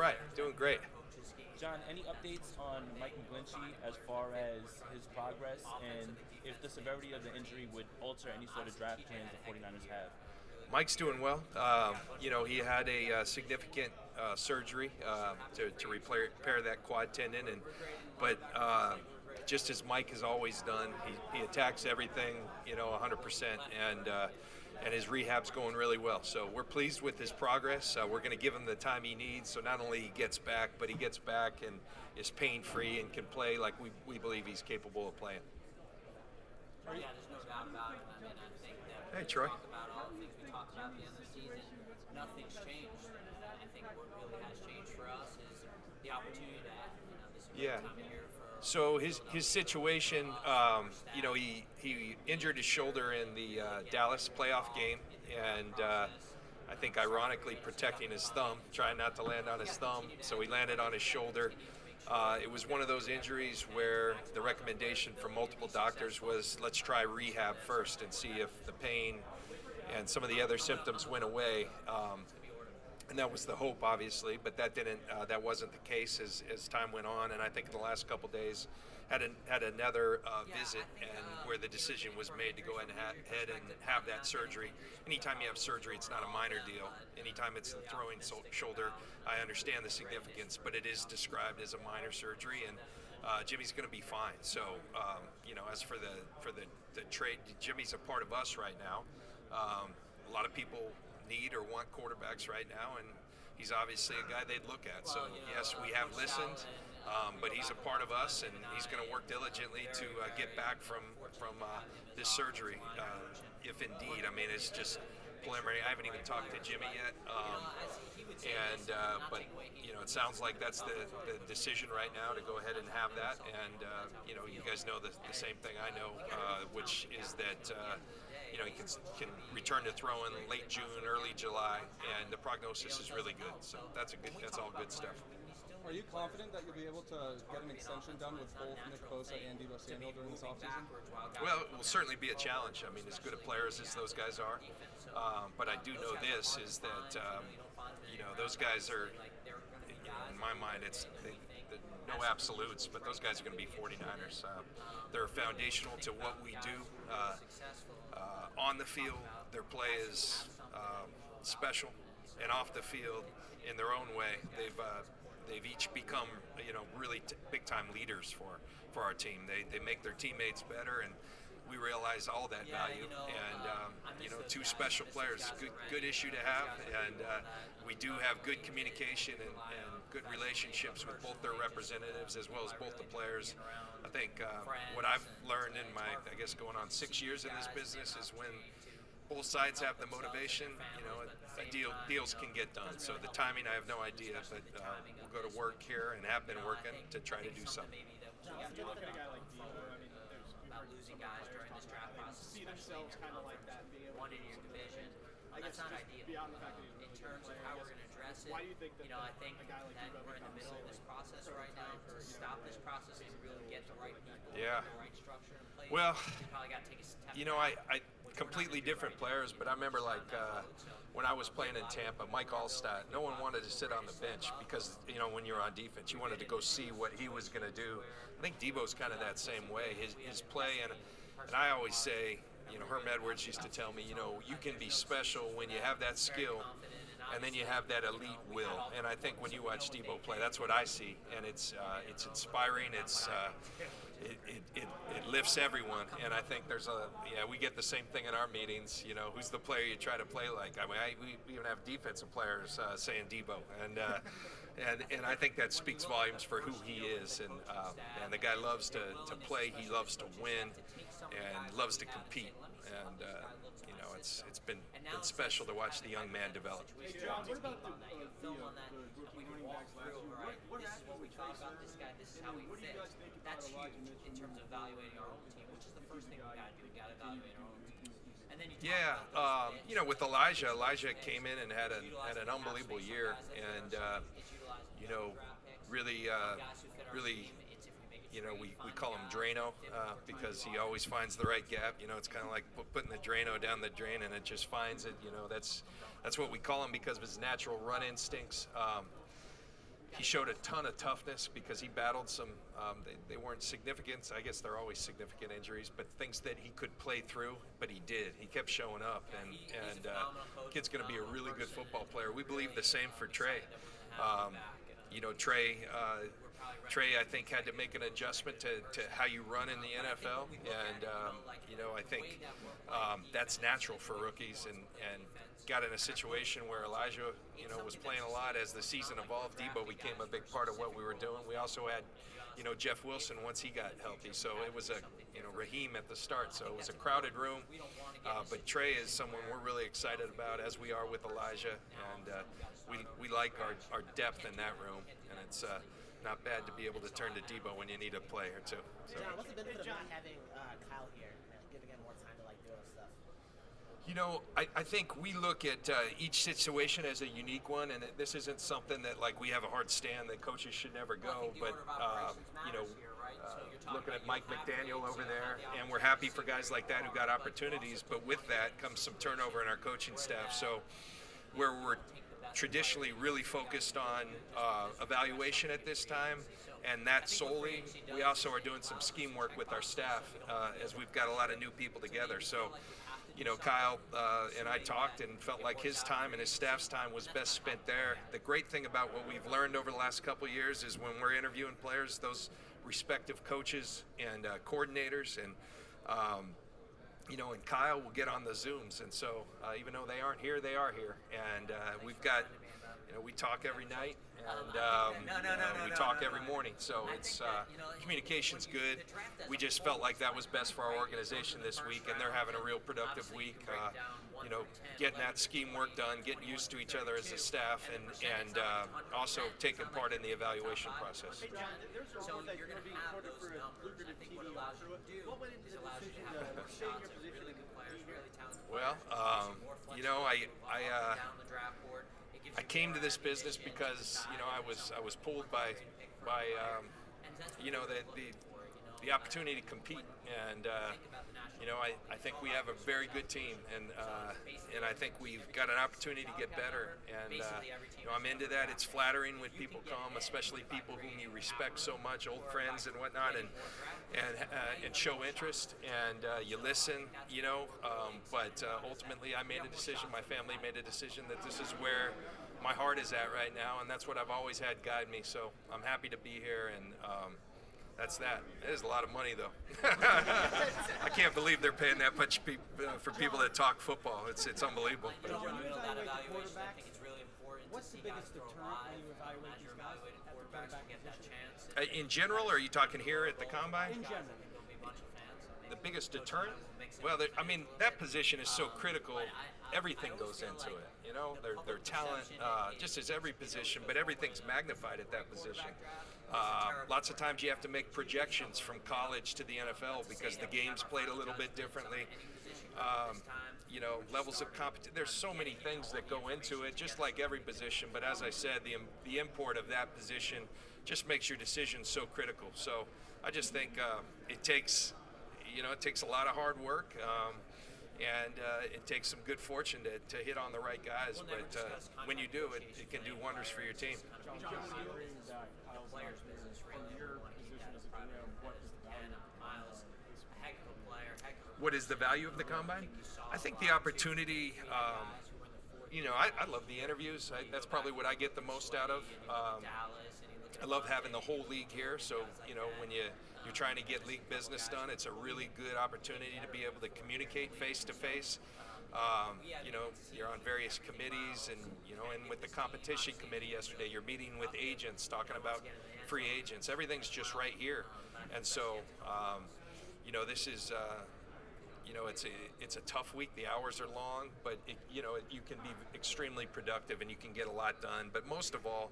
right, doing great. John, any updates on Mike McGlinchey as far as his progress and if the severity of the injury would alter any sort of draft plans the 49ers have? Mike's doing well. He had a significant surgery to repair that quad tendon, but just as Mike has always done, he attacks everything, 100%, and his rehab's going really well. So we're pleased with his progress. We're going to give him the time he needs, so not only he gets back, but he gets back and is pain-free and can play like we believe he's capable of playing. Yeah, there's no doubt about it. I mean, I think that Hey, when we Troy. talk about all the things we talked about at the end of the season, nothing's changed. I think what really has changed for us is the opportunity to act. This is a Yeah. great time of year for. So his situation, he injured his shoulder in the Dallas playoff game, and I think ironically protecting his thumb, trying not to land on his thumb, so he landed on his shoulder. It was one of those injuries where the recommendation from multiple doctors was let's try rehab first and see if the pain and some of the other symptoms went away. And that was the hope, obviously, but that didn't. That wasn't the case as time went on. And I think in the last couple days, had another visit, and where the decision was made to go ahead and have that surgery. Anytime you have surgery, it's not a minor deal. Anytime it's the throwing shoulder, I understand the significance, but it is described as a minor surgery, and Jimmy's going to be fine. So, as for the trade, Jimmy's a part of us right now. A lot of people need or want quarterbacks right now, and he's obviously a guy they'd look at. So yes, we have listened, but he's a part of us, and he's going to work diligently to get back from this surgery, if indeed. I mean, it's just preliminary. I haven't even talked to Jimmy yet, but it sounds like that's the decision right now to go ahead and have that. And you guys know the same thing I know, which is that. He can return to throwing late June, early July, and the prognosis is really good. So that's all good stuff. Are you confident that you'll be able to get an extension done with both Nick Bosa and Deebo Samuel during this offseason? Well, it will certainly be a challenge. I mean, as good of players as those guys are, but I do know this is that those guys are, in my mind, no absolutes, but those guys are going to be 49ers. They're foundational to what we do. On the field, their play is special, and off the field, in their own way, they've each become really big time leaders for our team. They make their teammates better, and we realize all that value. And two special players, good issue to have, and we do have good communication and good relationships with both their representatives as well as both the players. I think what I've learned in my, going on 6 years in this business is when both sides have the motivation, deals can get done. So the timing, I have no idea, but we'll go to work here and have been working to try to do something. You look at a guy like Deebo, I mean, about losing guys during this draft process, see themselves kind of like that and being able one in your division. I guess That's not just ideal. beyond the fact that he's a In really terms good of how player, we're going to address it, why do you think that I think a guy like that Deebo we're in the becomes middle of so this process right now to stop this process and really get the right people, Yeah. the right structure in place. Well, we probably got to take a step I completely different players, but I remember when I was playing in Tampa, Mike Allstott, no one wanted to sit on the bench because when you're on defense, you wanted to go see what he was going to do. I think Debo's kind of that same way. His play, and I always say, Herm Edwards used to tell me, you can be special when you have that skill, and then you have that elite will. And I think when you watch Debo play, that's what I see, and it's inspiring. It lifts everyone, and I think we get the same thing in our meetings. Who's the player you try to play like? I mean, we even have defensive players saying Debo, and I think that speaks volumes for who he is. And the guy loves to play. He loves to win, and loves to compete. And it's been special to watch the young man develop. Hey, John, what about the film on that group we of can running walk backs last through, year? right? What This is what we thought about this guy. This is how we what do you fit. guys think about That's Elijah huge Mitchell in terms of evaluating our own team, which is the first thing we got to do. We got to evaluate our own team. And then you talk about those with Elijah came in and had an unbelievable year, and really. We call him Drano because he always finds the right gap. It's kind of like putting the Drano down the drain and it just finds it. That's what we call him because of his natural run instincts. he showed a ton of toughness because he battled some. They weren't significant. I guess they're always significant injuries, but things that he could play through. But he did. He kept showing up, and kid's going to be a really good football player. We believe the same for Trey. Trey, I think, had to make an adjustment to how you run in the NFL, and I think that's natural for rookies, and got in a situation where Elijah, was playing a lot as the season evolved. Debo became a big part of what we were doing. We also had, Jeff Wilson once he got healthy, so it was Raheem at the start, so it was a crowded room. But Trey is someone we're really excited about, as we are with Elijah, and we like our depth in that room, and it's not bad to be able to turn to Debo when you need a play or two. So. John, what's the benefit of not having Kyle here and giving him more time to do other stuff? I think we look at each situation as a unique one, and this isn't something that we have a hard stand that coaches should never go. But looking at Mike McDaniel over there, and we're happy for guys like that who got opportunities. But with that comes some turnover in our coaching staff. So where we're traditionally really focused on evaluation at this time, and that solely, we also are doing some scheme work with our staff as we've got a lot of new people together. So, Kyle and I talked and felt like his time and his staff's time was best spent there. The great thing about what we've learned over the last couple of years is when we're interviewing players, those respective coaches and coordinators and and Kyle will get on the Zooms, and so even though they aren't here, they are here, and we've got, we talk every night, and we talk every morning, so it's communication's good. We just felt like that was best for our organization this week, and they're having a real productive week. Getting that scheme work done, getting used to each other as a staff, and also taking part in the evaluation process. Hey, John, there's a report that you're going to be recorded for a lucrative TV offer. What went into the decision to stay in your position and be here? Well, I came to this business because I was pulled by the opportunity to compete, and I think we have a very good team, and I think we've got an opportunity to get better, and I'm into that. It's flattering when people come, especially people whom you respect so much, old friends and whatnot, and show interest, and you listen, but ultimately I made a decision, my family made a decision that this is where my heart is at right now, and that's what I've always had guide me, so I'm happy to be here, and that's that. It is a lot of money, though. I can't believe they're paying that much for people that talk football. It's unbelievable. When you evaluate the quarterbacks, what's the biggest deterrent when you evaluate these guys at the quarterback position? In general, or are you talking here at the Combine? In general. The biggest deterrent? Well, that position is so critical. Everything goes into it. Their talent, just as every position, but everything's magnified at that position. Lots of times you have to make projections from college to the NFL because the game's played a little bit differently. Levels of competition. There's so many things that go into it, just like every position. But as I said, the import of that position just makes your decision so critical. So I just think it takes a lot of hard work. And it takes some good fortune to hit on the right guys, but when you do, it can do wonders for your team. John, considering that Kyle's not here, from your position as a GM, what is the value of the Combine? What is the value of the Combine? I think the opportunity, I love the interviews. That's probably what I get the most out of. I love having the whole league here, so when you're trying to get league business done, it's a really good opportunity to be able to communicate face to face. You're on various committees, and with the competition committee yesterday, you're meeting with agents, talking about free agents. Everything's just right here, and so this is it's a tough week. The hours are long, but you can be extremely productive and you can get a lot done. But most of all,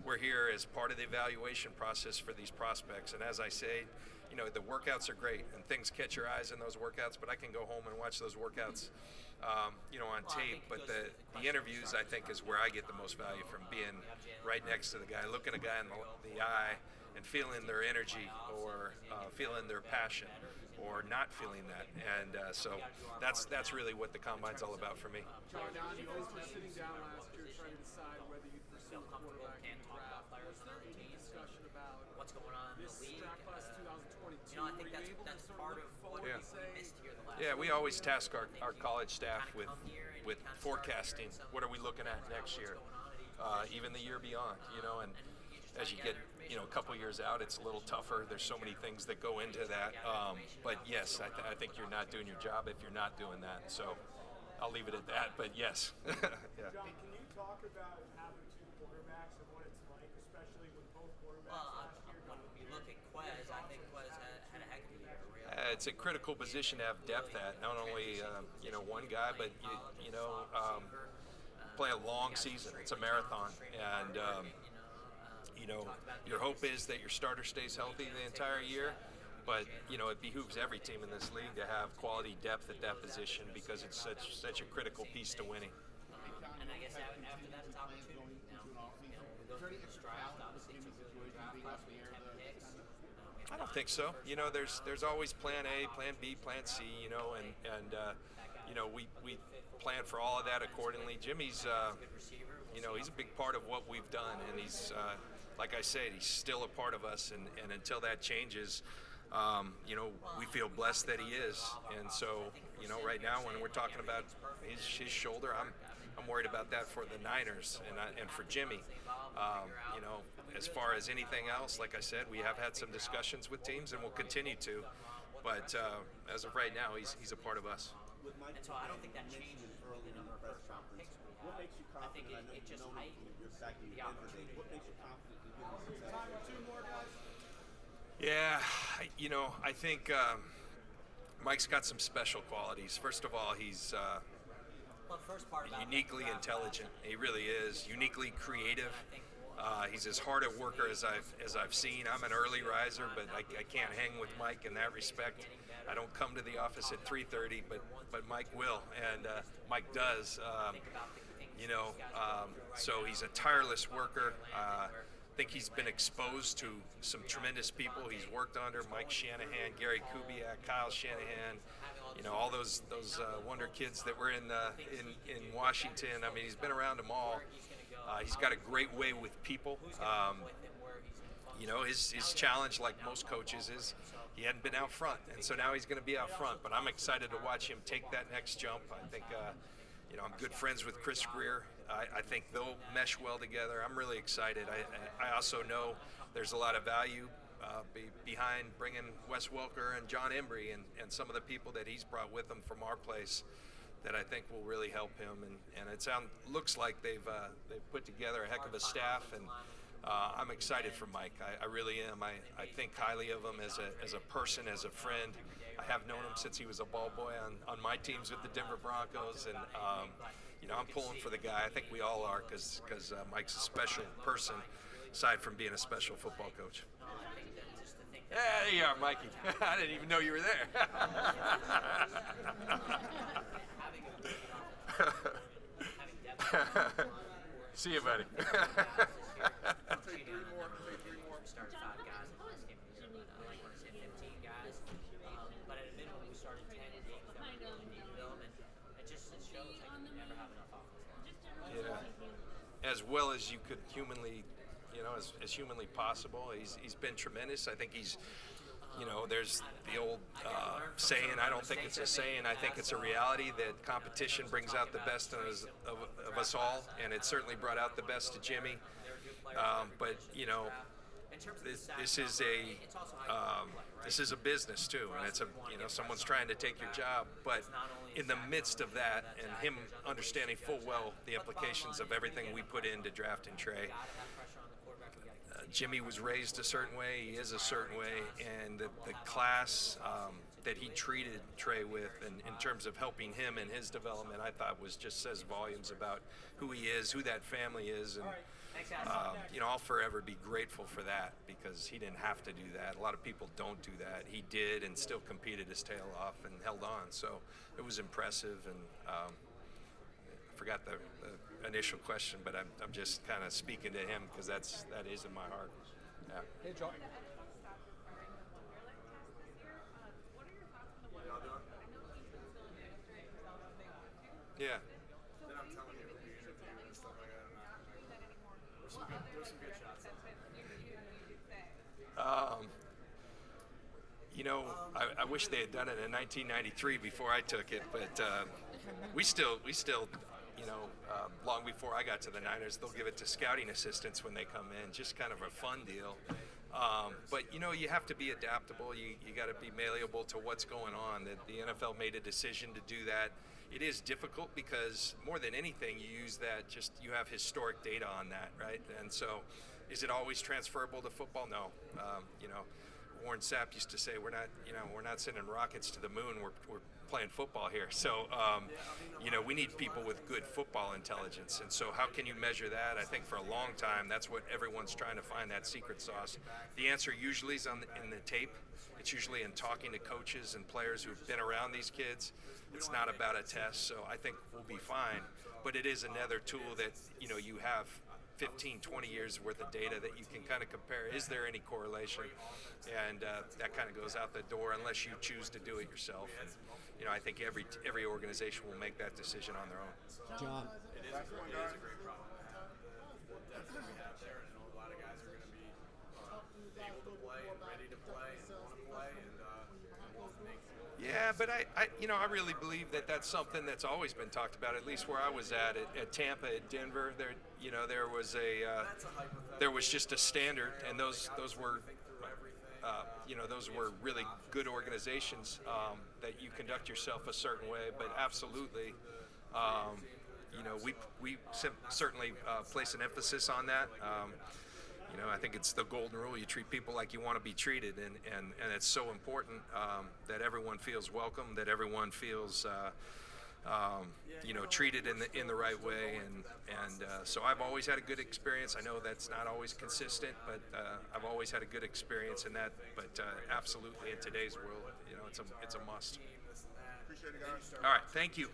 we're here as part of the evaluation process for these prospects. And as I say, the workouts are great and things catch your eyes in those workouts, but I can go home and watch those workouts on tape. But the interviews, I think, is where I get the most value from being right next to the guy, looking a guy in the eye and feeling their energy or feeling their passion or not feeling that. And so that's really what the Combine's all about for me. John, you guys were sitting down last year trying to decide whether you'd pursue a quarterback in the draft. discussion about what's going on in this the league. draft class 2022. You know, I think Were you that's able to that's sort part of of look what forward Yeah. and say, we missed here the last. Yeah, we always task our I think college staff kinda with come here and with you kinda start forecasting. hearing some What are we looking at next year? Even the year beyond, you know, and as you get, you know, a couple years out, it's a little tougher. There's so many things that go into that. But yes, I think you're not doing your job if you're not doing that. So I'll leave it at that. But yes. Yeah. John, can you talk about having two quarterbacks and what it's like, especially with both quarterbacks Well, last year? when you look at Quez, I think Quez had a heck of a year. It's a critical position to have depth at. Not only you know, one guy, but you know, play a long season. It's a marathon, and you know, your hope is that your starter stays healthy the entire year. But you know, it behooves every team in this league to have quality depth at that position because it's such a critical piece to winning. And I guess after that, it's opportunity. We go through this draft. Obviously, it's a really good draft class. We have 10 picks. I don't think so. You know, there's always Plan A, Plan B, Plan C. You know, and you know, we plan for all of that accordingly. Jimmy's you know, he's a big part of what we've done, and he's like I said, he's still a part of us, and until that changes, you know, we feel blessed that he is. And so, you know, right now when we're talking about his shoulder, I'm worried about that for the Niners and for Jimmy. You know, as far as anything else, like I said, we have had some discussions with teams, and we'll continue to. But as of right now, he's a part of us. And so I don't think that changes the number of first round picks we have. What makes you I think confident? it just know heightens you're back in the Denver. opportunity. What makes you confident in getting success? Time for two more guys. Yeah, you know, I think Mike's got some special qualities. First of all, he's Well, the first part about uniquely intelligent. He really is uniquely creative. He's as hard a worker as I've seen. I'm an early riser, but I can't hang with Mike in that respect. I don't come to the office at 3:30, but Mike will, and Mike does. You know, so he's a tireless worker. I think he's been exposed to some tremendous people he's worked under: Mike Shanahan, Gary Kubiak, Kyle Shanahan. You know, all those wonder kids that were in Washington. I mean, he's been around them all. He's got a great way with people. You know, his challenge, like most coaches, is he hadn't been out front, and so now he's going to be out front. But I'm excited to watch him take that next jump. I think, you know, I'm good friends with Chris Greer. I think they'll mesh well together. I'm really excited. I also know there's a lot of value behind bringing Wes Welker and John Embry and some of the people that he's brought with him from our place that I think will really help him. And it looks like they've put together a heck of a staff, and I'm excited for Mike. I really am. I think highly of him as a person, as a friend. I have known him since he was a ball boy on my teams with the Denver Broncos, and you know, I'm pulling for the guy. I think we all are, because Mike's a special person, aside from being a special football coach. Yeah, there you are, Mikey. I didn't even know you were there. See you, buddy. Started 5 guys in this game. I want to say 15 guys. But at a minimum, we started 10 games that we really needed them. And it just shows like we never have enough offense line. Yeah. As well as you could humanly, you know, as humanly possible. He's been tremendous. I think he's, you know, there's the old saying, I don't think it's a saying, I think it's a reality, that competition brings out the best of us all, and it certainly brought out the best of Jimmy. But, you know, this is a business too, and it's you know, someone's trying to take your job. But in the midst of that, and him understanding full well the implications of everything we put into drafting Trey, Jimmy was raised a certain way, he is a certain way, and the class that he treated Trey with, and in terms of helping him in his development, I thought was just says volumes about who he is, who that family is, and you know, I'll forever be grateful for that, because he didn't have to do that. A lot of people don't do that. He did, and still competed his tail off and held on. So it was impressive, and I forgot the initial question, but I'm just kind of speaking to him because that is in my heart. Yeah. Hey, John. Yeah. Then I'm telling you, we interview and stuff like that. There's some good shots. Um, I wish they had done it in 1993 before I took it, but we still, long before I got to the Niners, they'll give it to scouting assistants when they come in, just kind of a fun deal. But you have to be adaptable. You got to be malleable to what's going on. The NFL made a decision to do that. It is difficult because more than anything, you use that. You have historic data on that, right? And so, is it always transferable to football? No. Warren Sapp used to say we're not sending rockets to the moon. We're playing football here. So, we need people with good football intelligence. And so how can you measure that? I think for a long time, that's what everyone's trying to find, that secret sauce. The answer usually is in the tape. It's usually in talking to coaches and players who've been around these kids. It's not about a test, so I think we'll be fine. But it is another tool that, you have 15, 20 years worth of data that you can kind of compare. Is there any correlation? And that kind of goes out the door unless you choose to do it yourself. And, I think every organization will make that decision on their own. John. It is a great problem to have. The depth that we have there, and a lot of guys are going to be able to play and ready to play and want to play and want to make. Yeah, but I really believe that that's something that's always been talked about. At least where I was at Tampa, at Denver, there was just a standard, and those were. Those were really good organizations that you conduct yourself a certain way, but absolutely, we certainly place an emphasis on that. I think it's the golden rule. You treat people like you want to be treated, and it's so important that everyone feels welcome, that everyone feels treated in the right way, and so I've always had a good experience. I know that's not always consistent, but I've always had a good experience in that. But absolutely, in today's world, it's a must. Appreciate it, guys. All right, thank you.